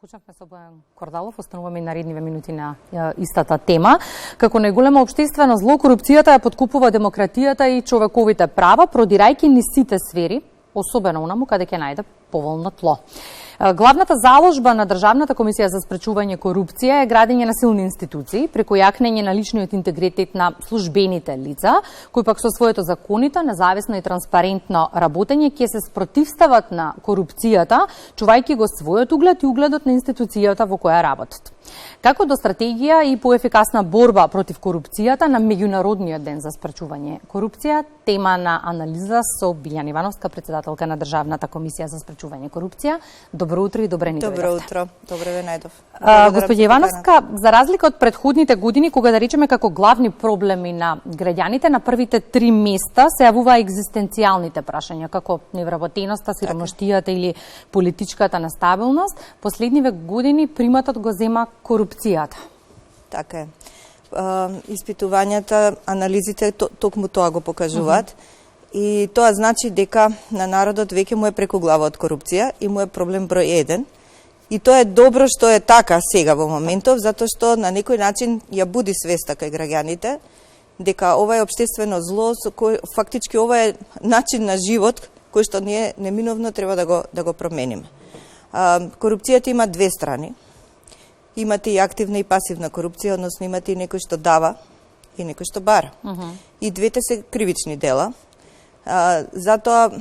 Почнавме со Бојан Кордалов, остануваме и наредниве минути на истата тема. Како најголема општествено зло, корупцијата ја подкупува демократијата и човековите права, продирајќи низ сите сфери, особено онаму каде ќе најде поволно тло. Главната заложба на Државната комисија за спречување корупција е градење на силни институции, преку јакнење на личниот интегритет на службените лица, кои пак со своето законито, независно и транспарентно работење ќе се спротивстават на корупцијата, чувајќи го својот углед и угледот на институцијата во која работат. Како до стратегија и поефикасна борба против корупцијата на Меѓународниот ден за спречување корупција, тема на анализа со Билјана Ивановска, председателка на Државната комисија за спречување корупција. Добро утро и добре ни дојдовте. Добро утро, добре ве најдов. Господи Ивановска, за разлика од претходните години, кога да речеме како главни проблеми на граѓаните, на првите 3 места се јавува екзистенцијалните прашања, како невработеноста, сиромаштијата или политичката нестабилност. Последниве години приматот го зема корупцијата. Така е. Испитувањата, анализите токму тоа го покажуваат. И тоа значи дека на народот веќе му е преку глава од корупција и му е проблем број 1. И тоа е добро што е така сега во моментов, затоа што на некој начин ја буди свеста кај граѓаните дека ова е општествено зло, со кој фактички ова е начин на живот кој што ние неминовно треба да го промениме. Корупцијата има две страни. Имате и активна и пасивна корупција, односно имате и некој што дава и некој што бара. И двете се кривични дела. Затоа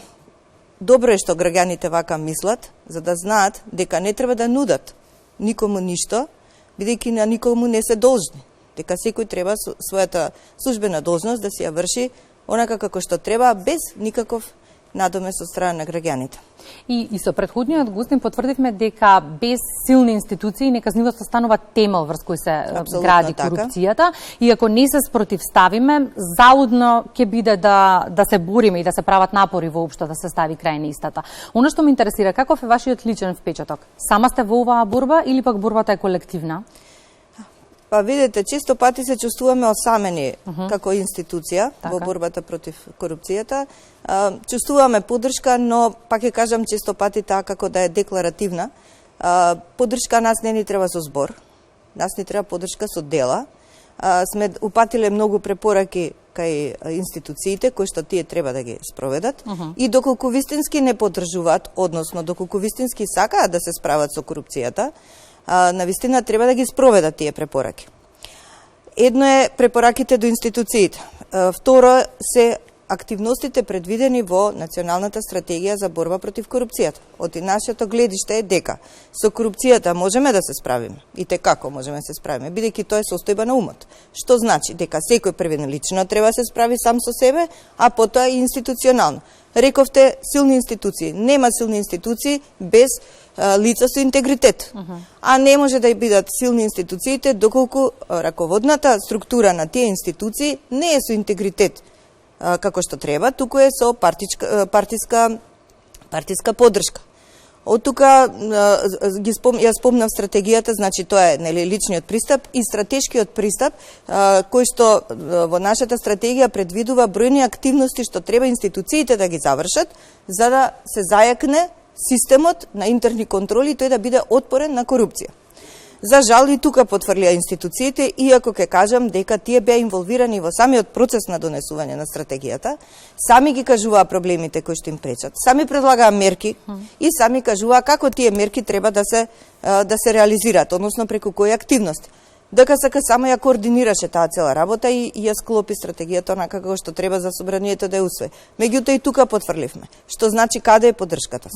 добро е што граѓаните вака мислат, за да знаат дека не треба да нудат никому ништо, бидејќи на никому не се должни. Дека секој треба својата службена должност да си ја врши онака како што треба, без никаков надомес од страна на граѓаните. И со претходниот гост потврдивме дека без силни институции неказнивост станува темел врз кој се гради корупцијата, и ако не се спротивставиме, залудно ќе биде да се бориме и да се прават напори воопшто да се стави крај на истата. Оно што ме интересира, каков е вашиот личен впечаток? Сама сте во оваа борба или пак борбата е колективна? Па видите, често пати се чувствуваме осамени како институција во борбата против корупцијата. Чувствуваме поддршка, но пак ќе кажам често пати таа како да е декларативна. Поддршка нас не ни треба со збор, нас ни треба поддршка со дела. Сме упатиле многу препораки кај институциите кои што тие треба да ги спроведат и доколку вистински не поддржуваат, односно доколку вистински сакаат да се справат со корупцијата, навистина треба да ги спроведат тие препораки. Едно е препораките до институциите. Второ се активностите предвидени во Националната стратегија за борба против корупцијата. Од нашето гледиште е дека со корупцијата можеме да се справиме. И те како можеме да се справиме, бидејќи тоа е состојба на умот. Што значи дека секој првично лично треба да се справи сам со себе, а потоа и институционално. Рековте силни институции. Нема силни институции без лица со интегритет. А не може да бидат силни институциите доколку раководната структура на тие институции не е со интегритет како што треба, туку е со партиска поддршка. Од тука ја спомнав стратегијата, значи тоа е личниот пристап и стратешкиот пристап кој што во нашата стратегија предвидува бројни активности што треба институциите да ги завршат за да се зајакне системот на интерни контроли и тој да биде отпорен на корупција. За жал и тука потврлија институциите, иако ќе кажам дека тие беа инволвирани во самиот процес на донесување на стратегијата, сами ги кажуваа проблемите кои што им пречат, сами предлагаа мерки и сами кажуваа како тие мерки треба да се реализираат, односно преку кои активности. ДКСК само ја координираше таа цела работа и ја склопи стратегијата онака како што треба за собранието да ја усвои. Меѓутоа и тука потврливме. Што значи каде е поддршката?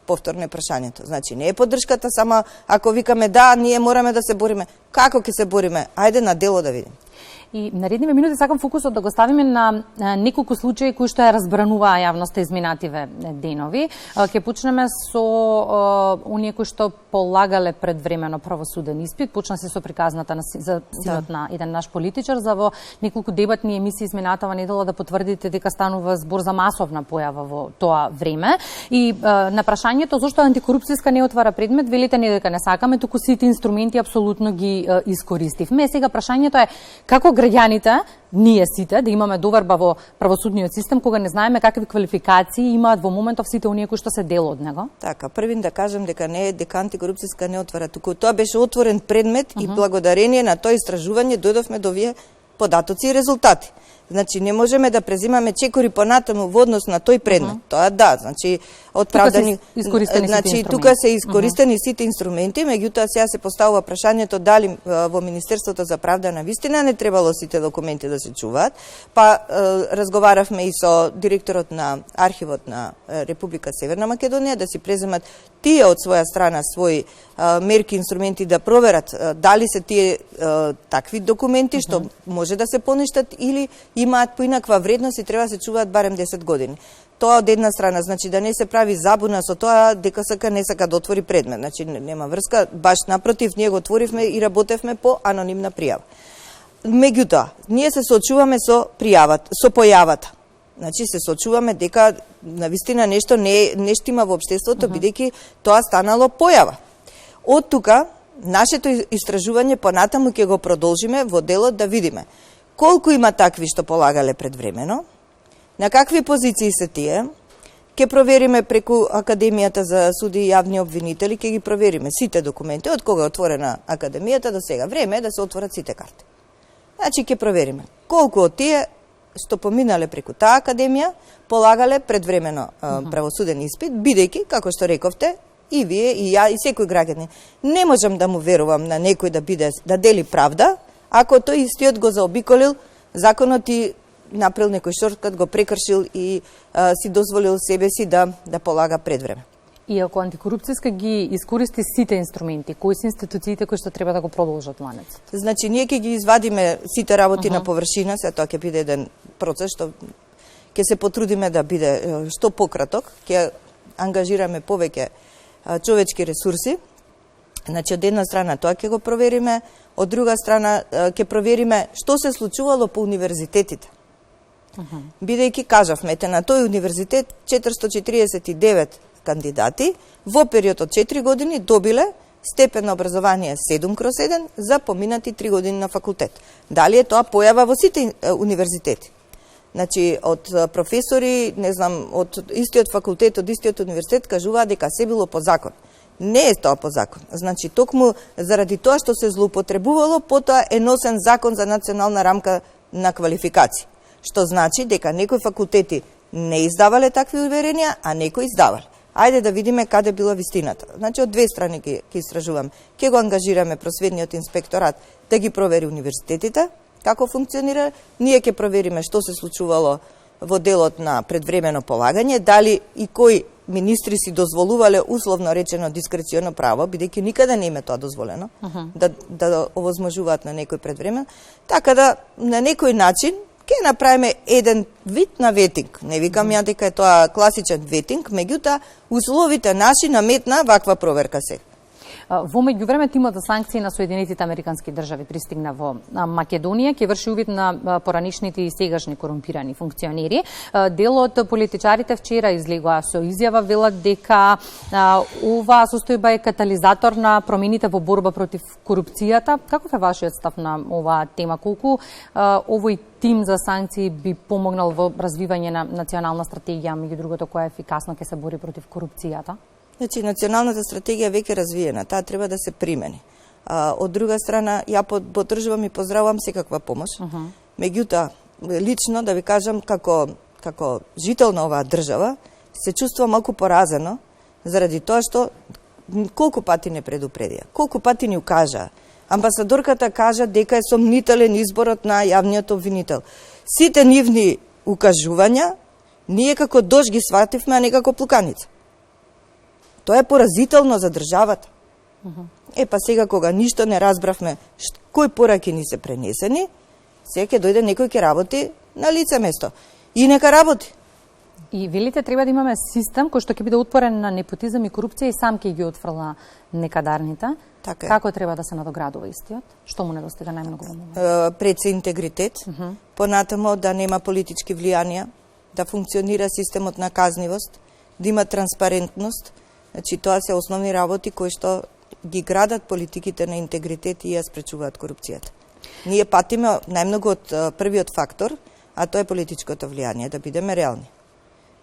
Повторно е прашањето. Значи не е поддршката само ако викаме да, ние мораме да се бориме. Како ќе се бориме? Ајде на дело да видиме. И наредниве минути сакам фокусот да го ставиме на неколку случаи кои што ја разбрануваа јавноста изминативе денови. Ќе почнеме со оние кои што полагале предвремено правосуден испит. Почна се со приказната за синот на еден наш политичар, за во неколку дебатни емисии изминатава недела да потврдите дека станува збор за масовна појава во тоа време. И на прашање прашањето зошто антикорупцијска не отвара предмет, велите не дека не сакаме, туку сите инструменти апсолутно ги искористивме. Сега прашањето е како граѓаните, ние сите, да имаме доверба во правосудниот систем кога не знаеме какви квалификации имаат во моментов сите оние кои што се дел од него. Така, првин да кажам дека не е дека антикорупцијска не отвара, туку тоа беше отворен предмет и благодарение на тоа истражување дојдовме до овие податоци и резултати. Значи не можеме да презимаме чекори понатаму во однос на тој предмет. Тоа да, значи отправдани, тука се искористени сите инструменти, меѓутоа сега се поставува прашањето дали во Министерството за правда на вистина не требало сите документи да се чуваат. Па разговаравме и со директорот на архивот на Република Северна Македонија да си преземат тие од своја страна своји мерки, инструменти да проверат дали се тие такви документи што може да се поништат или имаат поинаква вредност и треба да се чуваат барем 10 години. Тоа од една страна, значи да не се прави забуна со тоа дека СК не сака да отвори предмет. Значи нема врска, баш напротив, ние го отворивме и работевме по анонимна пријава. Меѓутоа, ние се соочуваме со пријавата, со појавата. Значи се соочуваме дека навистина нешто не штима во општеството, бидејќи тоа станало појава. Од тука, нашето истражување понатаму ќе го продолжиме во делот да видиме колку има такви што полагале предвремено, на какви позиции се тие, ќе провериме преку Академијата за суди и јавни обвинители, ќе ги провериме сите документи, од кога е отворена Академијата до сега. Време е да се отворат сите карти. Значи ќе провериме колку од тие што поминале преку таа Академија, полагале предвремено правосуден испит, бидејќи, како што рековте, и вие, и ја, и секој граѓанин. Не можам да му верувам на некој да дели правда, ако тој истиот го заобиколил законот и направил некој шорткат, го прекршил и си дозволил себе си да полага предвреме. И ако антикорупцијска ги искористи сите инструменти, кои се институциите кои што треба да го продолжат ланецот? Значи, ние ќе ги извадиме сите работи на површина, сега тоа ќе биде еден процес што ќе се потрудиме да биде што пократок, ќе ангажираме повеќе човечки ресурси. Значи, од една страна тоа ќе го провериме, од друга страна ќе провериме што се случувало по универзитетите. Бидејќи кажавме, на тој универзитет 449 кандидати во период од 4 години добиле степен на образование 7/1 за поминати 3 години на факултет. Дали е тоа појава во сите универзитети? Значи, од професори, не знам, од истиот факултет, од истиот универзитет кажуваат дека се било по закон. Не е тоа по закон. Значи, токму заради тоа што се злоупотребувало, потоа е носен закон за национална рамка на квалификација. Што значи дека некои факултети не издавале такви уверенија, а некои издавале. Ајде да видиме каде била вистината. Значи, од две страни ќе истражуваме. Ќе го ангажираме просветниот инспекторат да ги провери универзитетите, како функционира. Ние ќе провериме што се случувало во делот на предвремено полагање, дали и кои министри си дозволувале условно речено дискреционо право, бидејќи никаде не им е тоа дозволено, да овозможуваат на некој предвремено, така да на некој начин ќе направиме еден вид на ветинг. Не викам ја дека е тоа класичен ветинг, меѓутоа условите наши наметна ваква проверка се. Во меѓувреме тимот за санкции на Соединетите Американски држави пристигна во Македонија, ќе врши увид на поранишните и сегашни корумпирани функционери. Дел од политичарите вчера излегоа со изјава, велат дека оваа состојба е катализатор на промените во борба против корупцијата. Каков е вашиот став на оваа тема? Колку овој тим за санкции би помогнал во развивање на национална стратегија, меѓу другото, која ефикасно ќе се бори против корупцијата? Значи, националната стратегија веќе развиена, таа треба да се примени. Од друга страна, ја поддржувам и поздравувам секаква помош. Меѓутоа, лично да ви кажам, како жител на оваа држава, се чувствувам малку поразено, заради тоа што колку пати не предупредија, колку пати ни укажаа. Амбасадорката кажа дека е сомнителен изборот на јавниот обвинител. Сите нивни укажувања, ние како дож ги свативме, а не како плуканица. Тоа е поразително за државата. Па сега кога ништо не разбравме кои пораки ни се пренесени, сега ќе дојде некој ќе работи на лице место. И нека работи. И велите треба да имаме систем кој што ќе биде отворен на непотизам и корупција и сам ќе ги отфрла некадарните. Така е. Како треба да се надоградува истиот? Што му недостига најмногу во моментот? Пред се интегритет, понатамо да нема политички влијанија, да функционира системот на казнивост, да има транспарентност, Значи тоа се основни работи кои што ги градат политиките на интегритет и ја спречуваат корупцијата. Ние патиме најмногу од првиот фактор, а тоа е политичкото влијание, да бидеме реални.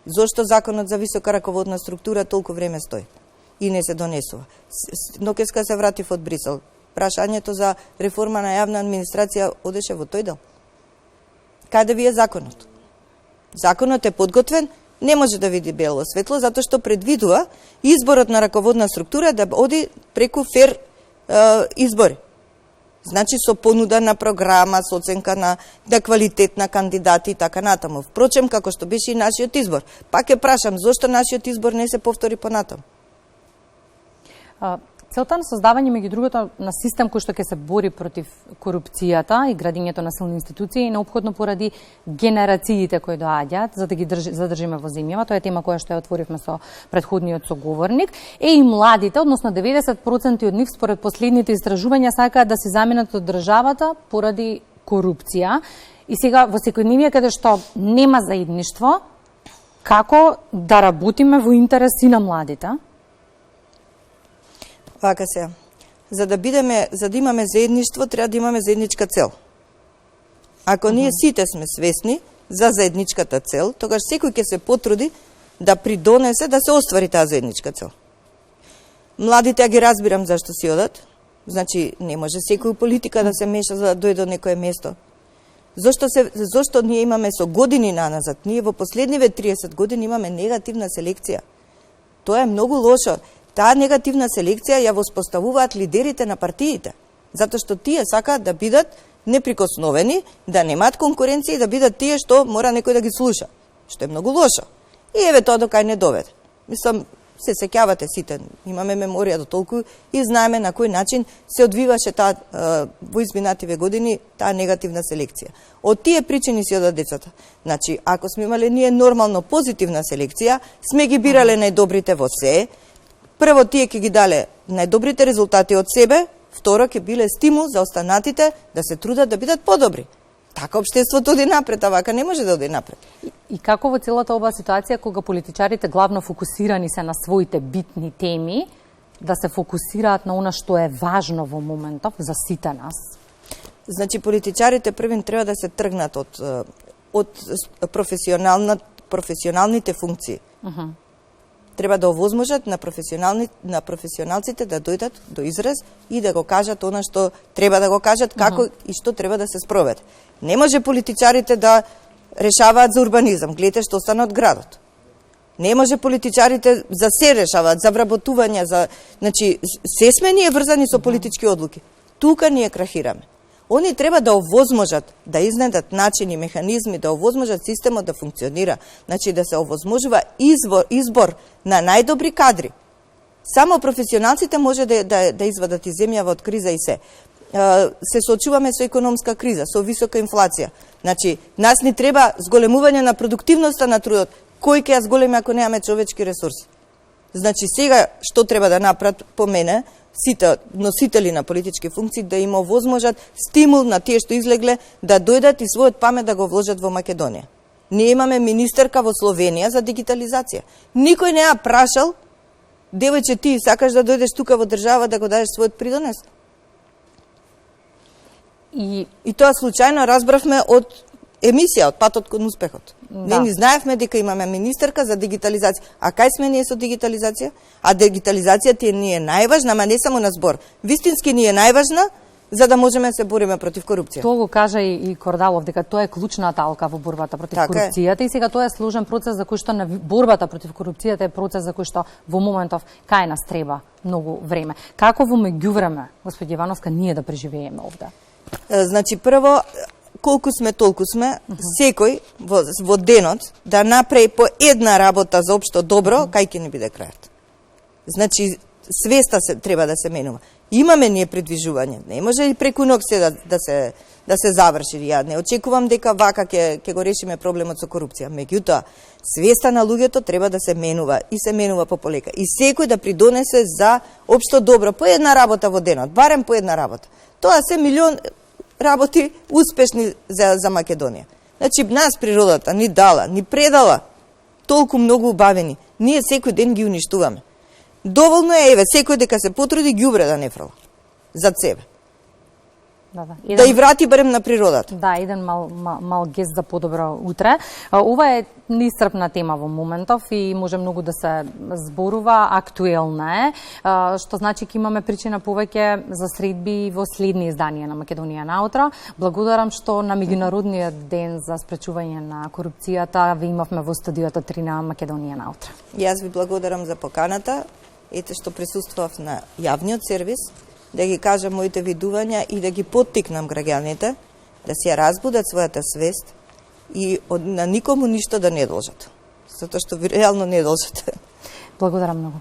Зошто законот за висока раководна структура толку време стои и не се донесува? Нокеска се вратив од Брисел. Прашањето за реформа на јавна администрација одеше во тој дел. Каде ви е законот? Законот е подготвен, не може да види бело светло, затоа што предвидува изборот на раководна структура да оди преку фер избори. Значи со понуда на програма, со оценка на квалитет на кандидати и така натаму. Впрочем, како што беше и нашиот избор. Пак ќе прашам, зошто нашиот избор не се повтори понатаму? Целта на создавање, меѓу другото, на систем кој што ќе се бори против корупцијата и градењето на силни институции е неопходно поради генерациите кои доаѓаат, за да ги задржиме во земјава. Тоа е тема која што ја отворивме со претходниот соговорник. И младите, односно 90% од нив, според последните истражувања, сакаат да се заменат од државата поради корупција. И сега, во секојдневие, каде што нема заедништво, како да работиме во интереси на младите? Вака се. За да имаме заедништво, треба да имаме заедничка цел. Ако ние сите сме свесни за заедничката цел, тогаш секој ќе се потруди да придонесе да се оствари таа заедничка цел. Младите, ги разбирам зашто си одат. Значи, не може секој политика да се меша за да дојде до некое место. Зошто ние имаме со години наназад? Ние во последниве 30 години имаме негативна селекција. Тоа е многу лошо. Таа негативна селекција ја воспоставуваат лидерите на партиите, затоа што тие сакаат да бидат неприкосновени, да немаат конкуренција и да бидат тие што мора некој да ги слуша, што е многу лошо. И еве тоа до кај не доведе. Мислам, се сеќавате сите, имаме меморија до толку и знаеме на кој начин се одвиваше таа во изминативе години таа негативна селекција. Од тие причини си одат децата. Значи, ако сме имале ние нормално позитивна селекција, сме ги бирале најдобрите во се. Прво, тие ќе ги дале најдобрите резултати од себе, второ, ќе биле стимул за останатите да се трудат да бидат подобри. Така општеството оди напред, а вака не може да оди напред. И како во целата оваа ситуација, кога политичарите главно фокусирани се на своите битни теми, да се фокусираат на она што е важно во моментов за сите нас? Значи, политичарите првин треба да се тргнат од професионалните функции. Треба да овозможат на професионалците да дојдат до израз и да го кажат она што треба да го кажат, како и што треба да се спроведе. Не може политичарите да решаваат за урбанизам, гледате што остана од градот. Не може политичарите за се решаваат, за вработување, значи се сме ние врзани со политички одлуки. Тука ние крахираме. Они треба да овозможат да изнедат начини, механизми, да овозможат системот да функционира. Значи да се овозможува избор на најдобри кадри. Само професионалците може да извадат из земјава од криза и се. Се соочуваме со економска криза, со висока инфлација. Значи, нас ни треба зголемување на продуктивноста на трудот. Кој ќе ја зголеми ако немаме човечки ресурси? Значи, сега што треба да направат по мене, сите носители на политички функции, да им овозможат стимул на тие што излегле да дојдат и својот памет да го вложат во Македонија. Ние имаме министерка во Словенија за дигитализација. Никој не ја прашал, девојче, ти сакаш да дојдеш тука во држава да го дадеш својот придонес? И тоа случајно разбравме од емисија, од патот кон успехот. Да. Не знаевме дека имаме министерка за дигитализација. А кај сме ние со дигитализација? А дигитализацијата ни е најважна, ама не само на збор. Вистински ни е најважна за да можеме да се бориме против корупција. Тоа го кажа и Кордалов, дека тоа е клучната алка во борбата против корупцијата. И сега тоа е сложен процес за кој што борбата против корупцијата е процес за кој што во моментов кај нас треба многу време. Како во меѓувреме, господи Ивановска, ние да преживееме овде? Значи, прво, колку сме, толку сме, секој во денот да направи по една работа за општо добро, кај ќе не биде крајот. Значи, свеста треба да се менува. Имаме ние придвижување, не може и преку ног се да се заврши. Ја не очекувам дека вака ќе го решиме проблемот со корупција. Меѓутоа, свеста на луѓето треба да се менува и се менува пополека. И секој да придонесе за општо добро, по една работа во денот, барем по една работа. Тоа се милион работи успешни за Македонија. Значи, нас природата ни дала, ни предала толку многу убавени. Ние секој ден ги уништуваме. Доволно е, еве, секој дека се потруди ѓубре да не фрла. За себе. Да и врати барем на природата. Да, еден мал гест за подобро утре. Ова е неисцрпна тема во моментов и може многу да се зборува, актуелна е, што значи ќе имаме причина повеќе за средби во следни изданија на Македонија наутро. Благодарам што на меѓународниот ден за спречување на корупцијата ви имавме во студиото 3 на Македонија наутро. Јас ви благодарам за поканата, ете што присуствував на јавниот сервис, да ги кажам моите видувања и да ги поттикнам граѓаните да си ја разбудат својата свест и на никому ништо да не должат. Затоа што ви реално не должат. Благодарам многу.